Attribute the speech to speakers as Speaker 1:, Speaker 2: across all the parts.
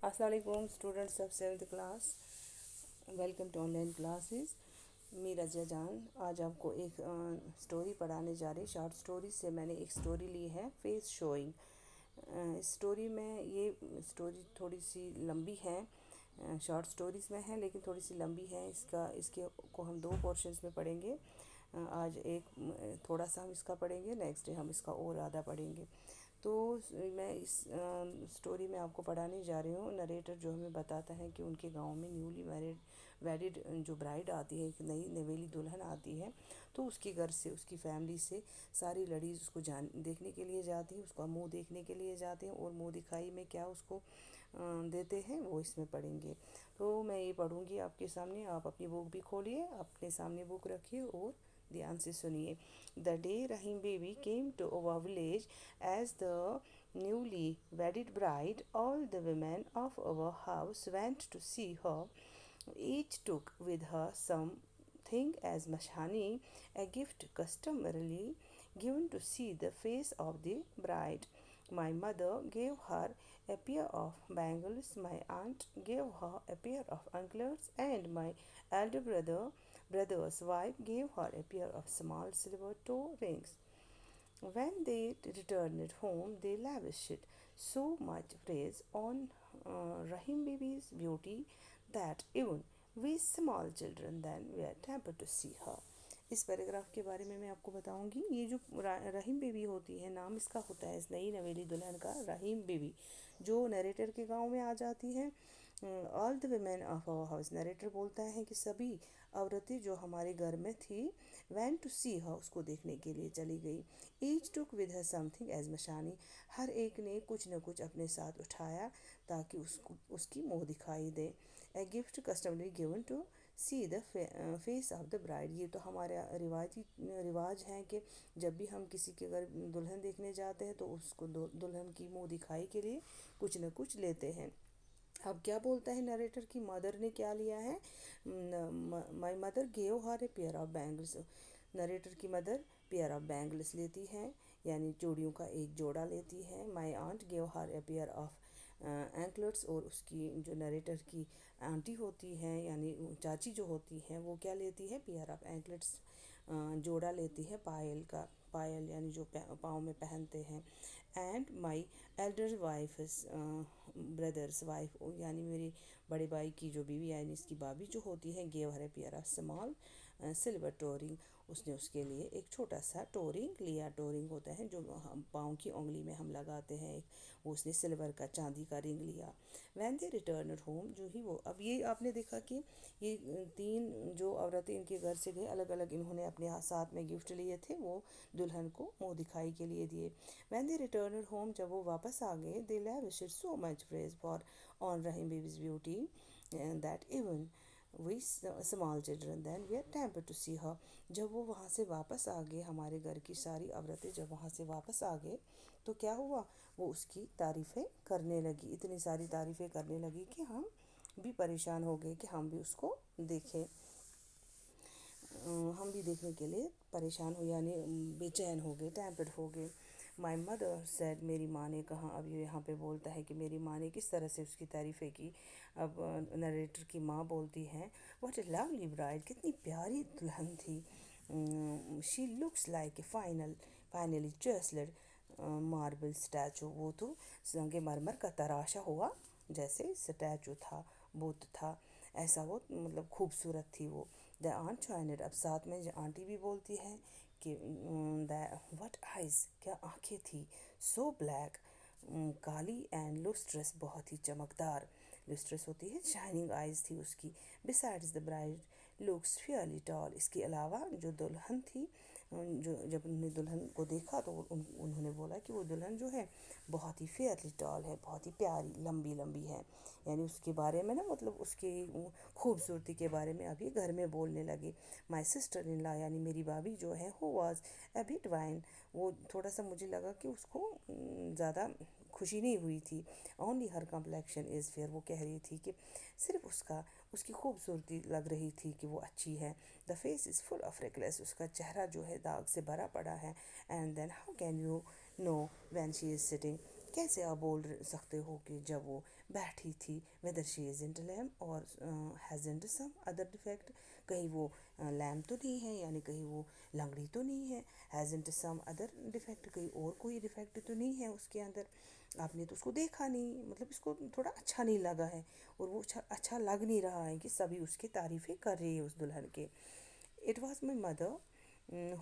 Speaker 1: السلام علیکم students of 7th class, welcome to online classes. می رضیہ جان آج آپ کو ایک اسٹوری پڑھانے جا رہی. شارٹ اسٹوری سے میں نے ایک اسٹوری لی ہے، فیس شوئنگ. اسٹوری میں یہ اسٹوری تھوڑی سی لمبی ہے، شارٹ اسٹوریز میں ہے لیکن تھوڑی سی لمبی ہے. اس کے کو ہم 2 پورشنز میں پڑھیں گے. آج ایک تھوڑا سا ہم اس کا پڑھیں گے، نیکسٹ ڈے ہم اس کا اور آدھا پڑھیں گے. تو میں اس اسٹوری میں آپ کو پڑھانے جا رہی ہوں. نریٹر جو ہمیں بتاتا ہے کہ ان کے گاؤں میں نیولی ویڈڈ جو برائڈ آتی ہے، ایک نئی نویلی دلہن آتی ہے، تو اس کے گھر سے، اس کی فیملی سے ساری لڑیز اس کو دیکھنے کے لیے جاتی ہیں، اس کا منہ دیکھنے کے لیے جاتے ہیں، اور منہ دکھائی میں کیا اس کو دیتے ہیں وہ اس میں پڑھیں گے. تو میں یہ پڑھوں گی آپ کے سامنے. آپ اپنی بک بھی کھولیے، اپنے سامنے بک رکھیے اور دھیان سے سنیے. The day Rahim baby came to our village as the newly wedded bride, all the women of our house went to see her. Each took with her something as mashani, a gift customarily given to see the face of the bride. My mother gave her a pair of bangles, my aunt gave her a pair of anklets, and my elder brother's wife gave her a pair of small silver toe rings. When they returned home, they lavished so much praise on Rahim baby's beauty that even we small children then were tempted to see her. اس paragraph کے بارے میں آپ کو بتاؤں گی. یہ جو رحیم بیبی ہوتی ہے، نام اس کا ہوتا ہے اس نئی نویلی دلہن کا رحیم بیبی، جو نیریٹر کے گاؤں میں آ جاتی ہے. All the women of our house, narrator بولتا ہے کہ سبھی عورتیں جو ہمارے گھر میں تھی، وین ٹو سی ہر، اس کو دیکھنے کے لیے چلی گئی. Each took with her something as مشانی، ہر ایک نے کچھ نہ کچھ اپنے ساتھ اٹھایا تاکہ اس کی منہ دکھائی دے. A gift customarily given to see the face of the bride, یہ تو ہمارا رواج ہے کہ جب بھی ہم کسی کے گھر دلہن دیکھنے جاتے ہیں تو اس کو دلہن کی منہ دکھائی کے لیے کچھ نہ کچھ لیتے ہیں. اب کیا بولتا ہے نریٹر کی مدر نے کیا لیا ہے؟ My mother gave her a pair of bangles. Narrator کی مدر پیئر آف بینگلس لیتی ہے، یعنی چوڑیوں کا ایک جوڑا لیتی ہے. My aunt gave her a pair of anklets, اور اس کی جو نریٹر کی آنٹی ہوتی ہے یعنی چاچی جو ہوتی ہے وہ کیا لیتی ہے؟ پیئر آف اینکلٹس، جوڑا لیتی ہے پائل کا. پائل یعنی جو پاؤں میں پہنتے ہیں. And my elder wives brothers wife, یعنی میری بڑے بھائی کی جو بیوی یعنی اس کی بابی جو ہوتی ہے، gave her a pair of small silver toe ring, اس نے اس کے لیے ایک چھوٹا سا ٹورنگ لیا. ٹورنگ ہوتا ہے جو ہم پاؤں کی انگلی میں ہم لگاتے ہیں، وہ اس نے سلور کا، چاندی کا رنگ لیا. وین دے ریٹرنڈ ہوم، جو ہی وہ، اب یہ آپ نے دیکھا کہ یہ 3 جو عورتیں ان کے گھر سے گئے، الگ الگ انہوں نے اپنے ساتھ میں گفٹ لیے تھے، وہ دلہن کو منہ دکھائی کے لیے دیے. وین دے ریٹرنڈ ہوم، جب وہ واپس آ گئے، they lavished so much praise for on Rahim Bibi's beauty that even we small children then we are tempted to see her. جب وہ وہاں سے واپس آ گئے، ہمارے گھر کی ساری عورتیں جب وہاں سے واپس آ گئے تو کیا ہوا؟ وہ اس کی تعریفیں کرنے لگی، اتنی ساری تعریفیں کرنے لگی کہ ہم بھی پریشان ہو گئے کہ ہم بھی اس کو دیکھیں. ہم بھی دیکھنے کے لیے پریشان ہو، یعنی بے چین ہو گئے، ٹیمپڈ ہو گئے. مائی مدر سیڈ، میری ماں نے کہا. اب یہ یہاں پہ بولتا ہے کہ میری ماں نے کس طرح سے اس کی تعریفیں کی. اب نریٹر کی ماں بولتی ہیں، واٹ اے لولی برائڈ، کتنی پیاری دلہن تھی. She looks like a finely chiselled marble statue, وہ تو سنگ مرمر کا تراشا ہوا جیسے اسٹیچو تھا، بت تھا، ایسا وہ مطلب خوبصورت تھی وہ. دا آنٹ جوائنڈ، اب ساتھ میں آنٹی بھی بولتی ہے کہ وٹ آئیز، کیا آنکھیں تھی. سو بلیک، کالی، اینڈ لوسٹرس، بہت ہی چمکدار. لوسٹرس ہوتی ہے شائننگ آئیز تھی اس کی. بسائڈز دا برائڈ لکس فیئرلی ٹال، اس کے علاوہ جو دلہن تھی، جو جب انہوں نے دلہن کو دیکھا تو انہوں نے بولا کہ وہ دلہن جو ہے بہت ہی فیئرلی ٹال ہے، بہت ہی پیاری، لمبی لمبی ہے. یعنی اس کے بارے میں نا، مطلب اس کی خوبصورتی کے بارے میں ابھی گھر میں بولنے لگے. مائی سسٹر ان لا، یعنی میری بھابھی جو ہے، ہو واز اے بٹ وائن، وہ تھوڑا سا مجھے لگا کہ اس کو زیادہ خوشی نہیں ہوئی تھی. اونلی ہر کمپلیکشن از فیئر، وہ کہہ رہی تھی کہ صرف اس کی خوبصورتی لگ رہی تھی کہ وہ اچھی ہے. The face is full of wrinkles, اس کا چہرہ جو ہے داغ سے بھرا پڑا ہے. And then how can you know when she is sitting, کیسے آپ بول سکتے ہو کہ جب وہ بیٹھی تھی. whether she isn't lame or hasn't some other defect, کہیں وہ لیم تو نہیں ہے یعنی کہیں وہ لنگڑی تو نہیں ہے. hasn't some other defect, کہیں اور کوئی ڈیفیکٹ تو نہیں ہے اس کے اندر. آپ نے تو اس کو دیکھا نہیں, مطلب اس کو تھوڑا اچھا نہیں لگا ہے, اور وہ اچھا لگ نہیں رہا ہے کہ سبھی اس کی تعریفیں کر رہی ہے اس دلہن کے. It was my mother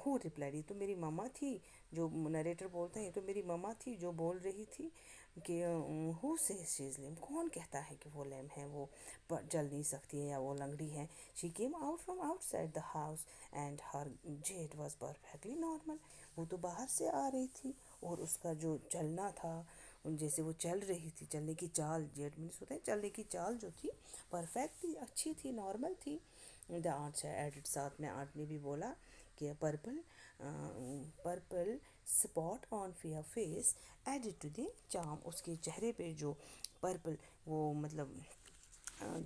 Speaker 1: who replied, یہ تو میری ماما تھی, جو نریٹر بولتے ہیں, یہ تو میری ماما تھی جو بول رہی تھی کہ ہو سیز شی از لیم, کون کہتا ہے کہ وہ لیم ہے, وہ چل نہیں سکتی ہے یا وہ لنگڑی ہے. She came out from outside the house and her gait was perfectly normal, وہ تو باہر سے آ رہی تھی اور اس کا جو چلنا تھا, جیسے وہ چل رہی تھی, چلنے کی چال, جیٹ مینس ہوتا ہے چلنے کی چال جو تھی پرفیکٹ تھی, اچھی تھی, نارمل تھی. دا آنٹ ایڈڈ, ساتھ میں آنٹ نے بھی بولا کہ purple spot on fair face added to the charm, اس کے چہرے پہ جو پرپل, وہ مطلب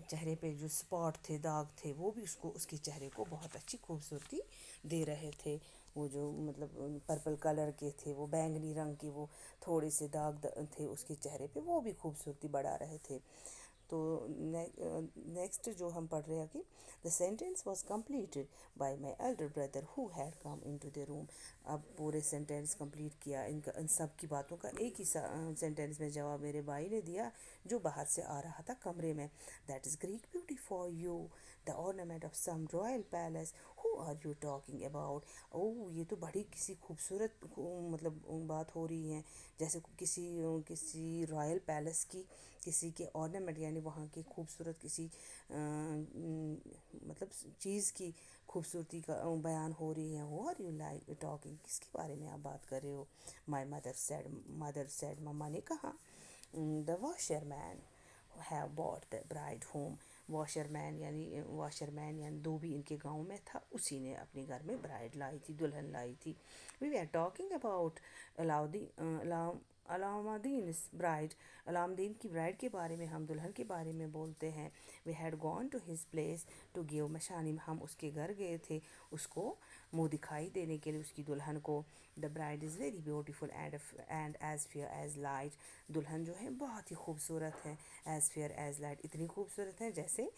Speaker 1: چہرے پہ جو اسپاٹ تھے, داغ تھے, وہ بھی اس کے چہرے کو بہت اچھی خوبصورتی دے رہے تھے. وہ جو مطلب پرپل کلر کے تھے, وہ بینگنی رنگ کے وہ تھوڑے سے داغ تھے اس کے چہرے پہ, وہ بھی خوبصورتی بڑھا رہے تھے. تو نیکسٹ جو ہم پڑھ رہے ہیں کہ the sentence was completed by my elder brother who had come into the دا روم. اب پورے سینٹینس کمپلیٹ کیا, ان سب کی باتوں کا ایک ہی سینٹینس میں جواب میرے بھائی نے دیا جو باہر سے آ رہا تھا کمرے میں. That is great beauty for you, the ornament of some royal palace, who are you talking about. یہ تو بڑی کسی خوبصورت مطلب بات ہو رہی ہے, جیسے کسی رائل پیلس کی, کسی کے ornament یعنی وہاں کی خوبصورت کسی مطلب چیز کی خوبصورتی کا بیان ہو رہی ہے. Who are you like talking, کس کے بارے میں آپ بات کر رہے ہو. مائی مدر سیڈ, مما نے کہا. The washerman have bought the bride home, washerman یعنی دھوبی ان کے گاؤں میں تھا, اسی نے اپنے گھر میں برائڈ لائی تھی, دلہن لائی تھی. We are talking about Alamdin bride, Alamdin کی برائڈ کے بارے میں, ہم دلہن کے بارے میں بولتے ہیں. We had gone to his place to give مشانی, ہم اس کے گھر گئے تھے اس کو منہ دکھائی دینے کے لیے, اس کی دلہن کو. The bride is very beautiful and as fair as light, دلہن جو ہے بہت ہی خوبصورت ہے. ایز فیئر ایز لائٹ, اتنی خوبصورت ہے جیسے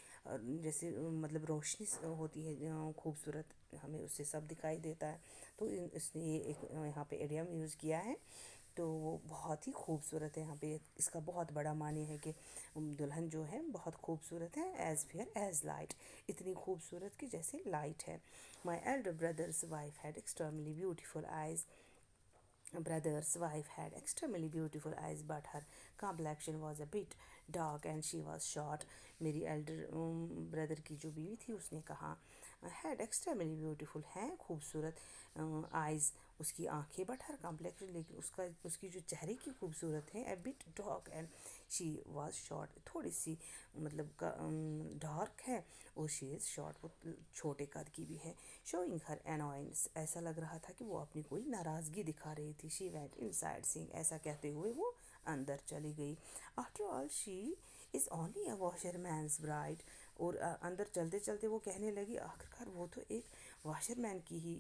Speaker 1: مطلب روشنی ہوتی ہے خوبصورت, ہمیں اس سے سب دکھائی دیتا ہے. تو اس نے یہ ایک یہاں پہ ایڈیم یوز کیا ہے, تو وہ بہت ہی خوبصورت ہے. یہاں پہ اس کا بہت بڑا معنی ہے کہ دلہن جو ہے بہت خوبصورت ہے. ایز فیئر ایز لائٹ, اتنی خوبصورت کہ جیسے لائٹ ہے. My elder brother's wife had extremely beautiful eyes, brother's wife had extremely beautiful eyes but her complexion was a bit dark and she was short. میری ایلڈر بردر کی جو بیوی تھی اس نے کہا ہیڈ ایکسٹریملی بیوٹیفل, ہے خوبصورت آئیز, اس کی آنکھیں, بٹ ہر کمپلیکشن, لیکن اس کی جو چہرے کی خوبصورت ہے, a bit dark and she was short, تھوڑی سی مطلب ڈارک ہے, اور شی از شارٹ, وہ چھوٹے قد کی بھی ہے. شوئنگ ہر انوائنس, ایسا لگ رہا تھا کہ وہ اپنی کوئی ناراضگی دکھا رہی تھی. شی وینٹ ان سائڈ سینگ, ایسا کہتے ہوئے وہ اندر چلی گئی. After all she is only a washerman's bride, اور اندر چلتے چلتے وہ کہنے لگی آخرکار وہ تو ایک واشر مین کی ہی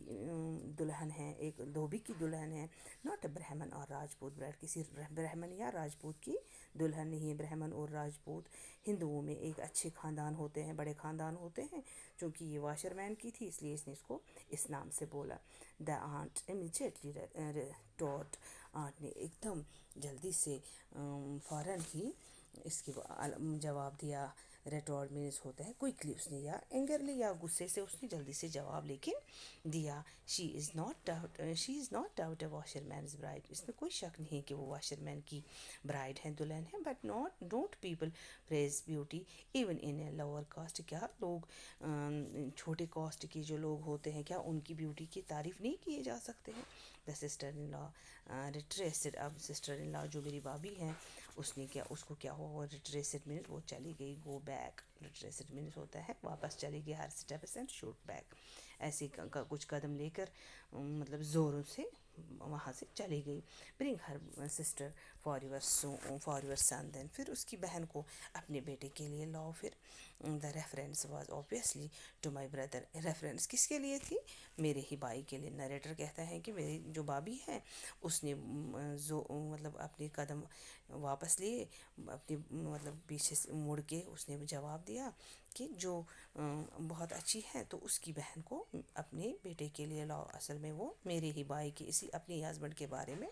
Speaker 1: دلہن ہے, ایک دھوبی کی دلہن ہے. ناٹ اے برہمن اور راجپوت برائڈ, کسی برہمن یا راجپوت کی دلہن نہیں ہے. برہمن اور راجپوت ہندوؤں میں ایک اچھے خاندان ہوتے ہیں, بڑے خاندان ہوتے ہیں, چونکہ یہ واشر مین کی تھی اس لیے اس نے اس کو اس نام سے بولا. دا آنٹ امیجیٹلی ٹاٹ, آنٹ نے ایک دم جلدی سے فوراً ہی اس کی جواب دیا. ریٹورڈ مینس ہوتا ہے کوئکلی, اس نے یا اینگرلی یا غصے سے اس نے جلدی سے جواب لیکن دیا. She is not doubt a washerman's bride, اس میں کوئی شک نہیں کہ وہ واشر مین کی برائڈ ہے, دلہن ہے. But don't people praise beauty even in a lower caste, کیا لوگ چھوٹے کاسٹ کے جو لوگ ہوتے ہیں کیا ان کی بیوٹی کی تعریف نہیں کیے جا سکتے ہیں. دا سسٹر ان لا ریٹریسڈ, اب سسٹر ان لا جو میری بابی ہیں اس کو کیا ہوا, وہ ریٹریسڈ مینس وہ چلی گئی, گو بیک, ریٹریسڈ مینس ہوتا ہے واپس چلی گئی. ہر اسٹیپس اینڈ شوٹ بیک, ایسے کچھ قدم لے کر مطلب زوروں سے وہاں سے چلی گئی. برنگ ہر سسٹر فار یور سن دین. پھر اس کی بہن کو اپنے بیٹے کے لیے لاؤ. پھر the reference was obviously to my brother. Reference کس کے لیے تھی؟ میرے ہی بھائی کے لیے. نریٹر کہتا ہے کہ میری جو بابی ہے اس نے مطلب اپنے قدم واپس لیے، اپنی مطلب پیچھے سے مڑ کے اس نے جواب دیا کہ جو بہت اچھی ہے تو اس کی بہن کو اپنے بیٹے کے لیے لاؤ. اصل میں وہ میرے ہی بھائی کے اسی اپنے ہسبینڈ کے بارے میں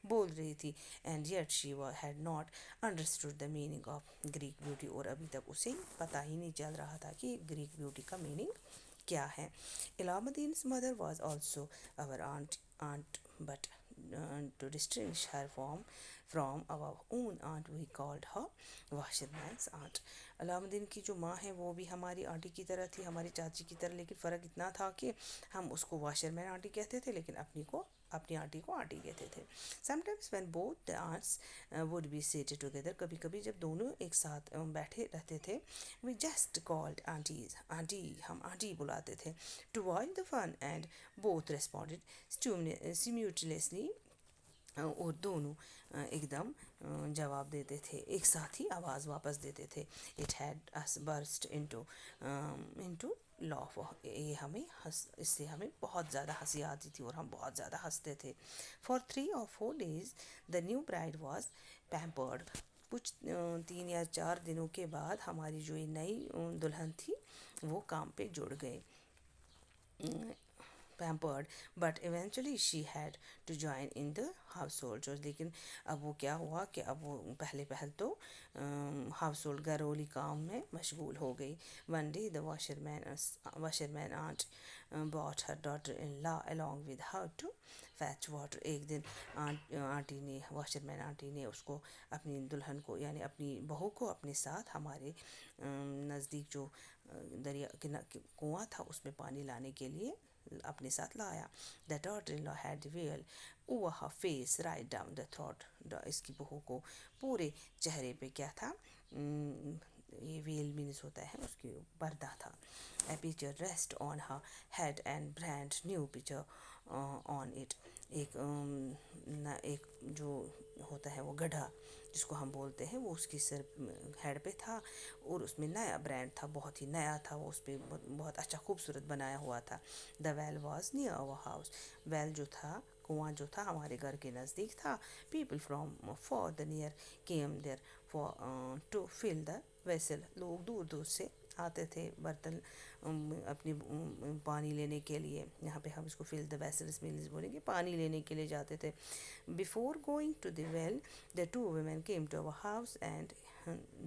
Speaker 1: بول رہی تھی. And yet she had not understood the meaning of Greek beauty. اور ابھی تک اسے پتہ ہی نہیں چل رہا تھا کہ گریک بیوٹی کا میننگ کیا ہے. علام الدین's mother was also our aunt but to distinguish her from our own aunt we called her washerman's aunt. علام الدین کی جو ماں ہے وہ بھی ہماری آنٹی کی طرح تھی، ہماری چاچی کی طرح، لیکن فرق اتنا تھا کہ ہم اس کو واشر مین آنٹی کہتے تھے لیکن اپنی آنٹی کو آنٹی کہتے تھے. sometimes when both the aunts would be seated together. کبھی کبھی جب دونوں ایک ساتھ بیٹھے رہتے تھے we just called aunties aunty, ہم آنٹی بلاتے تھے. to avoid the fun and both responded simultaneously. اور دونوں ایک دم جواب دیتے تھے، ایک ساتھ ہی آواز واپس دیتے تھے. it had us burst into laugh. یہ اس سے ہمیں بہت زیادہ ہنسی آتی تھی اور ہم بہت زیادہ ہنستے تھے. for 3 or 4 days the new bride was pampered. کچھ 3 یا 4 دنوں کے بعد ہماری جو نئی دلہن تھی وہ کام پہ جڑ گئے. pampered but eventually she had to join in the household chores. لیکن اب وہ کیا ہوا کہ اب وہ پہل تو ہاؤس ہولڈ گھریلو کام میں مشغول ہو گئی. one day the washerman aunt brought her daughter-in-law along with her to fetch water. ایک دن آنٹی نے واشرمین آنٹی نے اس کو اپنی دلہن کو یعنی اپنی بہو کو اپنے ساتھ ہمارے نزدیک جو دریا کنواں تھا اس میں پانی لانے کے لیے اپنے ساتھ لایا. The daughter-in-law had veil over her face right down the throat. اس کی بہو کو پورے چہرے پہ کیا تھا؟ یہ ویل مینس ہوتا ہے اس کی پردہ تھا. A pitcher rest on her head and brand new pitcher on it. ایک جو ہوتا ہے وہ گڑھا جس کو ہم بولتے ہیں وہ اس کی سر ہیڈ پہ تھا اور اس میں نیا برانڈ تھا، بہت ہی نیا تھا وہ، اس پہ بہت اچھا خوبصورت بنایا ہوا تھا. the well was near our house. well جو تھا کنواں جو تھا ہمارے گھر کے نزدیک تھا. people from far the near came there for to fill the vessel. لوگ دور دور سے آتے تھے برتن اپنی پانی لینے کے لیے. یہاں پہ ہم اس کو fill the vessels means بولیں گے پانی لینے کے لیے جاتے تھے. before going to the well the two women came to our house and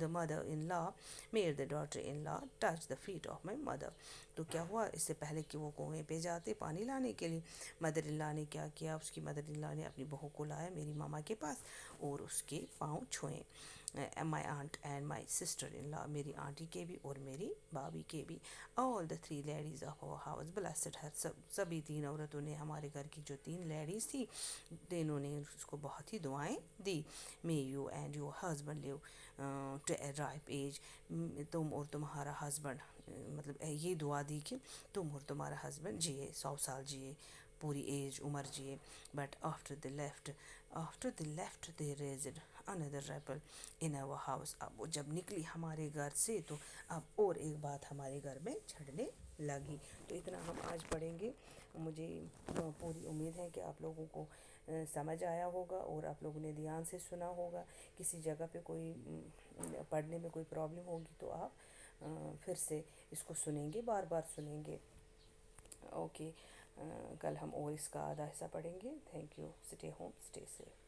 Speaker 1: the mother-in-law made the daughter-in-law touch the feet of my mother. تو کیا ہوا اس سے پہلے کہ وہ کنویں پہ جاتے پانی لانے کے لیے، مدر ان لا نے کیا کیا، اس کی مدر ان لا نے اپنی بہو کو لایا میری ماما کے پاس اور اس کے پاؤں چھوئیں. my aunt and my sister-in-law. میری آنٹی کے بھی اور میری بابی کے بھی. all the 3 ladies of our house blessed her. سبھی 3 عورتوں نے ہمارے گھر کی جو 3 لیڈیز تھی تینوں نے اس کو بہت ہی دعائیں دی. may you and your husband live to a ripe age. تم اور تمہارا ہسبینڈ مطلب یہ دعا دی کہ تم اور تمہارا ہسبینڈ جیے 100 سال جیے، پوری ایج عمر جیے. but after they left they raised another rebel in our house. اب وہ جب نکلی ہمارے گھر سے تو اب اور ایک بات ہمارے گھر میں چھڑنے لگی. تو اتنا ہم آج پڑھیں گے. مجھے پوری امید ہے کہ آپ لوگوں کو سمجھ آیا ہوگا اور آپ لوگوں نے دھیان سے سنا ہوگا. کسی جگہ پہ کوئی پڑھنے میں کوئی پرابلم ہوگی تو آپ پھر سے اس کو سنیں گے، بار بار سنیں گے. اوکے، کل ہم اور اس کا آدھا حصہ پڑھیں گے. Thank you. Stay home, stay safe.